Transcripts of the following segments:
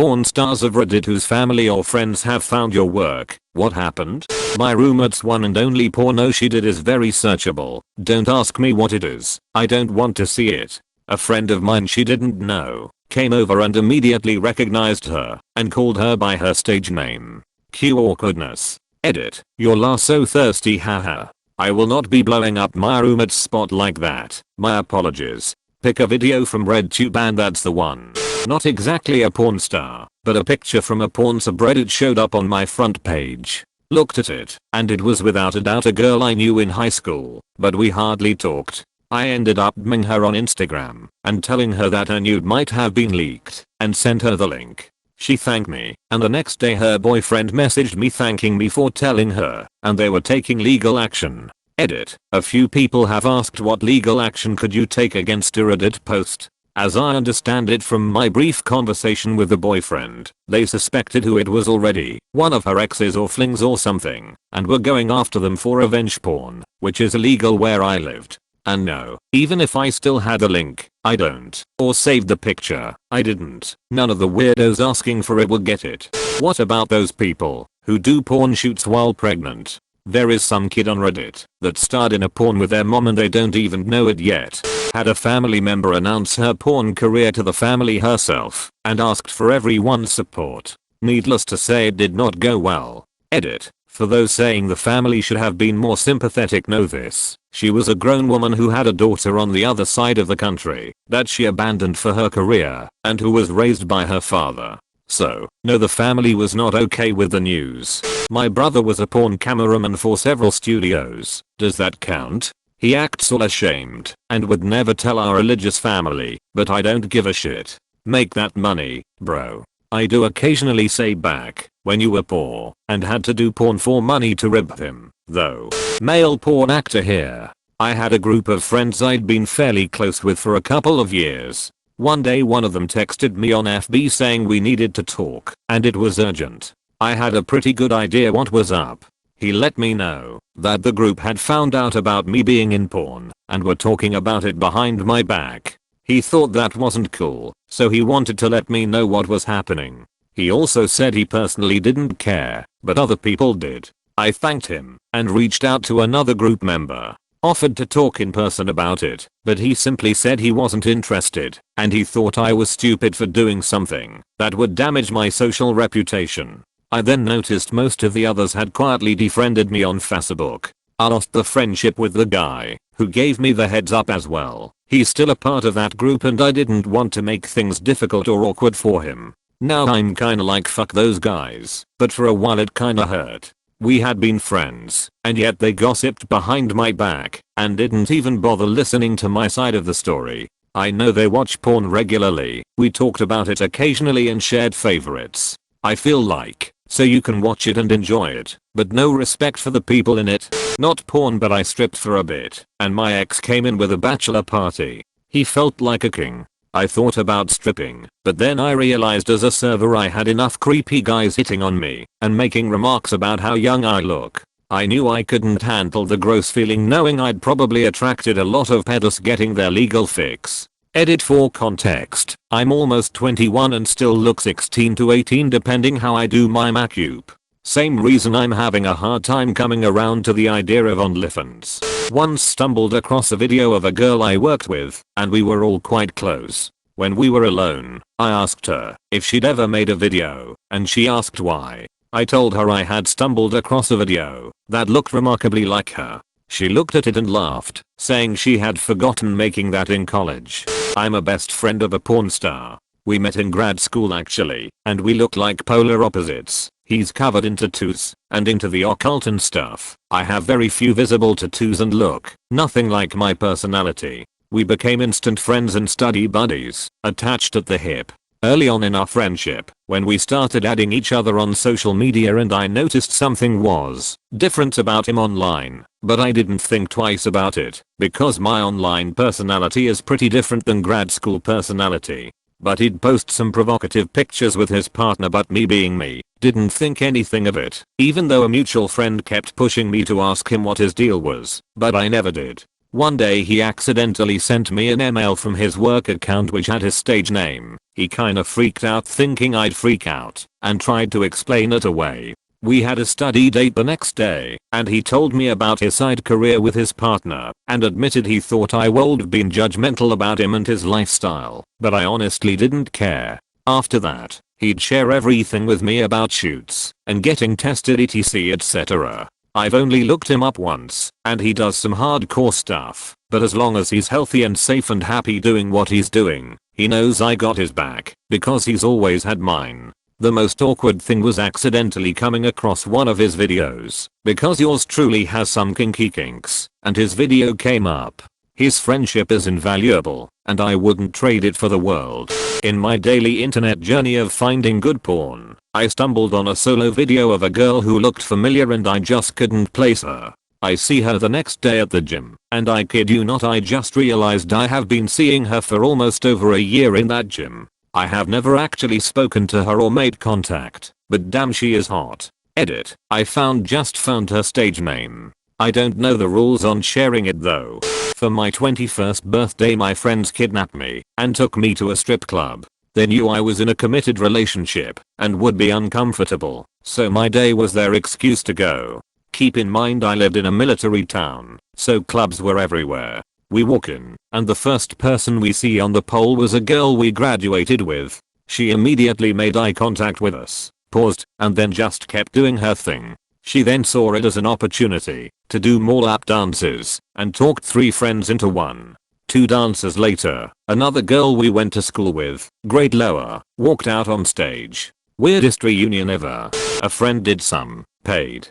porn stars of Reddit whose family or friends have found your work. What happened? My roommate's one and only porno she did is very searchable. Don't ask me what it is. I don't want to see it. A friend of mine she didn't know came over and immediately recognized her and called her by her stage name. Cue awkwardness. Edit. You're so thirsty, haha. I will not be blowing up my roommate's spot like that. My apologies. Pick a video from RedditTV and that's the one. Not exactly a porn star, but a picture from a porn subreddit showed up on my front page. Looked at it, and it was without a doubt a girl I knew in high school, but we hardly talked. I ended up DMing her on Instagram and telling her that her nude might have been leaked and sent her the link. She thanked me, and the next day her boyfriend messaged me thanking me for telling her, and they were taking legal action. Edit. A few people have asked what legal action could you take against a Reddit post. As I understand it from my brief conversation with the boyfriend, they suspected who it was already, one of her exes or flings or something, and were going after them for revenge porn, which is illegal where I lived. And no, even if I still had the link, I don't, or saved the picture, I didn't. None of the weirdos asking for it will get it. What about those people who do porn shoots while pregnant? There is some kid on Reddit that starred in a porn with their mom and they don't even know it yet. Had a family member announce her porn career to the family herself and asked for everyone's support. Needless to say it did not go well. Edit. For those saying the family should have been more sympathetic, know this. She was a grown woman who had a daughter on the other side of the country that she abandoned for her career and who was raised by her father. So, no, the family was not okay with the news. My brother was a porn cameraman for several studios. Does that count? He acts all ashamed and would never tell our religious family, but I don't give a shit. Make that money, bro. I do occasionally say back when you were poor and had to do porn for money to rib him, though. Male porn actor here. I had a group of friends I'd been fairly close with for a couple of years. One day one of them texted me on FB saying we needed to talk and it was urgent. I had a pretty good idea what was up. He let me know that the group had found out about me being in porn and were talking about it behind my back. He thought that wasn't cool, so he wanted to let me know what was happening. He also said he personally didn't care, but other people did. I thanked him and reached out to another group member. Offered to talk in person about it, but he simply said he wasn't interested and he thought I was stupid for doing something that would damage my social reputation. I then noticed most of the others had quietly defriended me on Facebook. I lost the friendship with the guy who gave me the heads up as well. He's still a part of that group and I didn't want to make things difficult or awkward for him. Now I'm kinda like fuck those guys, but for a while it kinda hurt. We had been friends, and yet they gossiped behind my back and didn't even bother listening to my side of the story. I know they watch porn regularly, we talked about it occasionally and shared favorites. I feel like, so you can watch it and enjoy it, but no respect for the people in it. Not porn, but I stripped for a bit, and my ex came in with a bachelor party. He felt like a king. I thought about stripping, but then I realized as a server I had enough creepy guys hitting on me and making remarks about how young I look. I knew I couldn't handle the gross feeling knowing I'd probably attracted a lot of pedos getting their legal fix. Edit for context. I'm almost 21 and still look 16 to 18 depending how I do my makeup. Same reason I'm having a hard time coming around to the idea of OnlyFans. Once stumbled across a video of a girl I worked with, and we were all quite close. When we were alone, I asked her if she'd ever made a video, and she asked why. I told her I had stumbled across a video that looked remarkably like her. She looked at it and laughed, saying she had forgotten making that in college. I'm a best friend of a porn star. We met in grad school actually, and we look like polar opposites. He's covered in tattoos and into the occult and stuff. I have very few visible tattoos and look nothing like my personality. We became instant friends and study buddies, attached at the hip. Early on in our friendship, when we started adding each other on social media and I noticed something was different about him online, but I didn't think twice about it because my online personality is pretty different than grad school personality. But he'd post some provocative pictures with his partner, but me being me, didn't think anything of it, even though a mutual friend kept pushing me to ask him what his deal was, but I never did. One day he accidentally sent me an email from his work account which had his stage name. He kinda freaked out thinking I'd freak out and tried to explain it away. We had a study date the next day and he told me about his side career with his partner and admitted he thought I would have been judgmental about him and his lifestyle, but I honestly didn't care. After that, he'd share everything with me about shoots and getting tested etc etc. I've only looked him up once and he does some hardcore stuff, but as long as he's healthy and safe and happy doing what he's doing, he knows I got his back because he's always had mine. The most awkward thing was accidentally coming across one of his videos because yours truly has some kinky kinks and his video came up. His friendship is invaluable and I wouldn't trade it for the world. In my daily internet journey of finding good porn, I stumbled on a solo video of a girl who looked familiar and I just couldn't place her. I see her the next day at the gym and I kid you not I just realized I have been seeing her for almost over a year in that gym. I have never actually spoken to her or made contact, but damn she is hot. Edit. I just found her stage name. I don't know the rules on sharing it though. For my 21st birthday my friends kidnapped me and took me to a strip club. They knew I was in a committed relationship and would be uncomfortable, so my day was their excuse to go. Keep in mind I lived in a military town, so clubs were everywhere. We walk in, and the first person we see on the pole was a girl we graduated with. She immediately made eye contact with us, paused, and then just kept doing her thing. She then saw it as an opportunity to do more lap dances and talked 3 friends into one. 2 dances later, another girl we went to school with, grade lower, walked out on stage. Weirdest reunion ever. A friend did some paid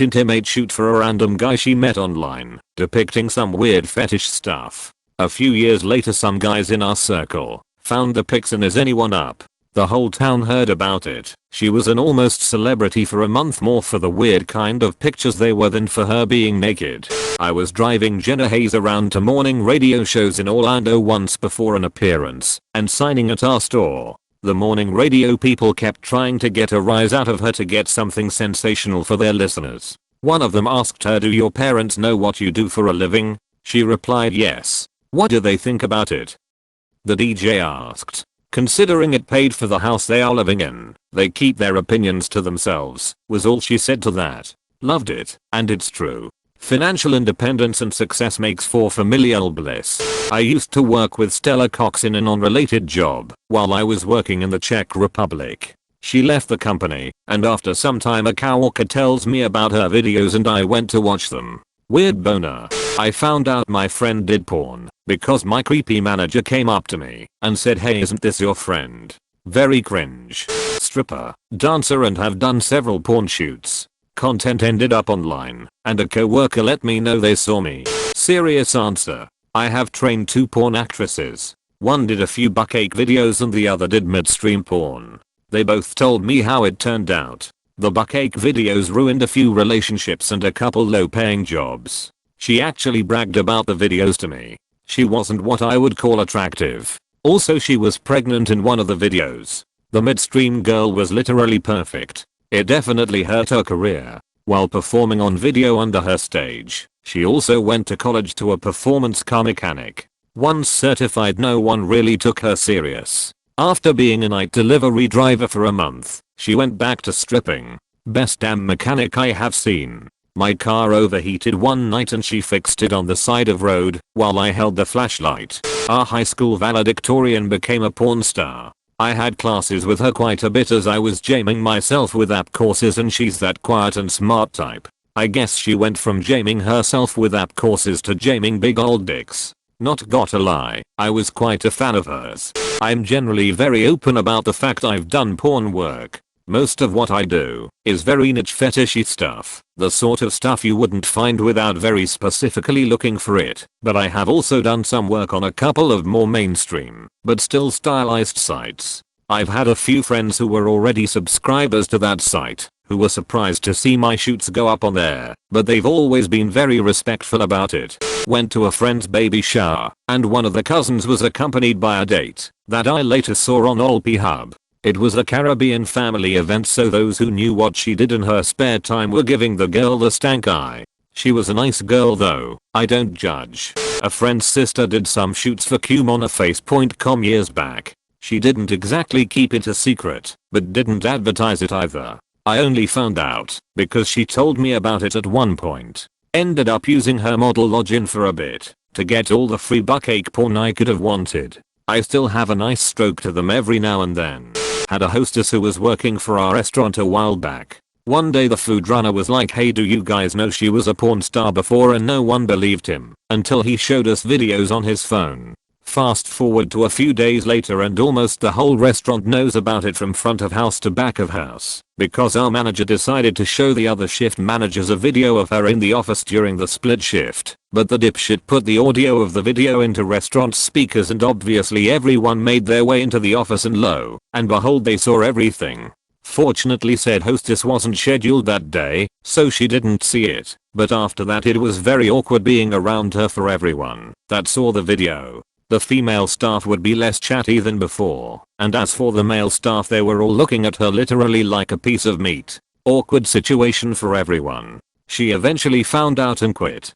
intimate shoot for a random guy she met online, depicting some weird fetish stuff. A few years later some guys in our circle found the pics and is anyone up? The whole town heard about it. She was an almost celebrity for a month more for the weird kind of pictures they were than for her being naked. I was driving Jenna Hayes around to morning radio shows in Orlando once before an appearance and signing at our store. The morning radio people kept trying to get a rise out of her to get something sensational for their listeners. One of them asked her, "Do your parents know what you do for a living?" She replied, "Yes." "What do they think about it?" The DJ asked. "Considering it paid for the house they are living in, they keep their opinions to themselves," was all she said to that. Loved it, and it's true. Financial independence and success makes for familial bliss. I used to work with Stella Cox in an unrelated job while I was working in the Czech Republic. She left the company, and after some time a coworker tells me about her videos and I went to watch them. Weird boner. I found out my friend did porn because my creepy manager came up to me and said, "Hey, isn't this your friend?" Very cringe. Stripper, dancer and have done several porn shoots. Content ended up online, and a coworker let me know they saw me. Serious answer. I have trained 2 porn actresses. One did a few buckache videos and the other did midstream porn. They both told me how it turned out. The buckache videos ruined a few relationships and a couple low-paying jobs. She actually bragged about the videos to me. She wasn't what I would call attractive. Also she was pregnant in one of the videos. The midstream girl was literally perfect. It definitely hurt her career. While performing on video under her stage, she also went to college to a performance car mechanic. Once certified, no one really took her serious. After being a night delivery driver for a month, she went back to stripping. Best damn mechanic I have seen. My car overheated one night and she fixed it on the side of road while I held the flashlight. Our high school valedictorian became a porn star. I had classes with her quite a bit as I was jamming myself with app courses and she's that quiet and smart type. I guess she went from jamming herself with app courses to jamming big old dicks. Not gotta lie, I was quite a fan of hers. I'm generally very open about the fact I've done porn work. Most of what I do is very niche fetishy stuff, the sort of stuff you wouldn't find without very specifically looking for it, but I have also done some work on a couple of more mainstream, but still stylized sites. I've had a few friends who were already subscribers to that site, who were surprised to see my shoots go up on there, but they've always been very respectful about it. Went to a friend's baby shower, and one of the cousins was accompanied by a date that I later saw on Hub. It was a Caribbean family event, so those who knew what she did in her spare time were giving the girl the stank eye. She was a nice girl though, I don't judge. A friend's sister did some shoots for Cum on a face.com years back. She didn't exactly keep it a secret, but didn't advertise it either. I only found out because she told me about it at one point. Ended up using her model login for a bit to get all the free bukkake porn I could have wanted. I still have a nice stroke to them every now and then. Had a hostess who was working for our restaurant a while back. One day the food runner was like, hey, do you guys know she was a porn star before? And no one believed him until he showed us videos on his phone. Fast forward to a few days later and almost the whole restaurant knows about it from front of house to back of house because our manager decided to show the other shift managers a video of her in the office during the split shift. But the dipshit put the audio of the video into restaurant speakers and obviously everyone made their way into the office and lo and behold they saw everything. Fortunately said hostess wasn't scheduled that day, so she didn't see it, but after that it was very awkward being around her for everyone that saw the video. The female staff would be less chatty than before, and as for the male staff they were all looking at her literally like a piece of meat. Awkward situation for everyone. She eventually found out and quit.